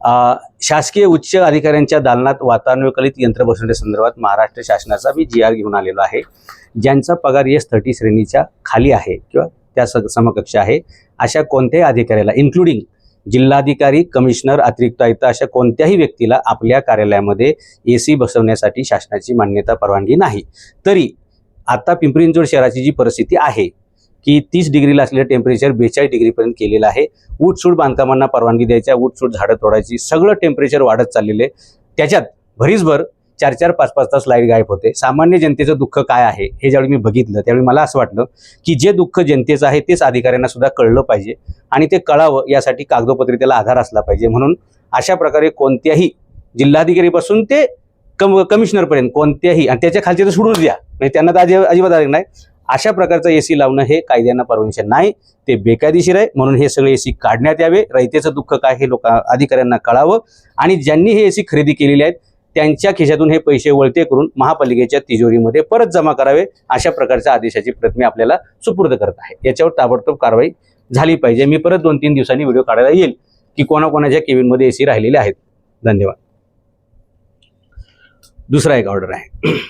शासकीय उच्च अधिकाऱ्यांच्या दालनात वातानुकूलित यंत्र बसवण्यासंदर्भात महाराष्ट्र शासनाचा मी GR घेऊन आलेलो आहे. ज्यांचा पगार S30 श्रेणीच्या खाली आहे किंवा त्या समकक्ष आहे अशा कोणत्याही अधिकाऱ्याला इन्क्लुडिंग जिल्हाधिकारी, कमिशनर, अतिरिक्त आयुक्त अशा कोणत्याही व्यक्तीला आपल्या कार्यालयामध्ये AC बसवण्यासाठी शासनाची मान्यता परवानगी नाही. तरी आता पिंपरी चिंचवड शहराची जी परिस्थिती आहे की 30 डिग्रीला असलेलं टेम्परेचर 42 डिग्रीपर्यंत केलेलं आहे. उठसूट बांधकामांना परवानगी द्यायच्या, उठसूट झाडं तोडायची, सगळं टेम्परेचर वाढत चाललेलं आहे. त्याच्यात भरीसभर 4-4, 5-5 तास लाईट गायब होते. सामान्य जनतेचं दुःख काय आहे हे ज्यावेळी मी बघितलं त्यावेळी मला असं वाटलं की जे दुःख जनतेचं आहे तेच अधिकाऱ्यांना सुद्धा कळलं पाहिजे आणि ते कळावं यासाठी कागदोपत्री त्याला आधार असला पाहिजे. म्हणून अशा प्रकारे कोणत्याही जिल्हाधिकारीपासून ते कमिशनरपर्यंत कोणत्याही, आणि त्याच्या खालचे तर सोडून द्या, म्हणजे त्यांना तर अजिबात अधिकार नाही, अशा प्रकारचं AC लावणं हे कायद्यांना परमिशन नाही, ते बेकायदेशीर आहे. म्हणून हे सगळे AC काढण्यात यावे. रयतेचं दुःख काय हे अधिकाऱ्यांना कळावं आणि ज्यांनी हे AC खरेदी केलेले आहेत त्यांच्या खिशातून हे पैसे वळते करून महापालिकेच्या तिजोरीमध्ये परत जमा करावे. अशा प्रकारच्या आदेशाची प्रत मी आपल्याला सुपूर्द करत आहे. याच्यावर ताबडतोब कारवाई झाली पाहिजे. मी परत 2-3 दिवसांनी व्हिडिओ काढायला येईल की कोणाकोणाच्या केबिनमध्ये AC राहिलेले आहेत. धन्यवाद. दुसरा एक ऑर्डर आहे.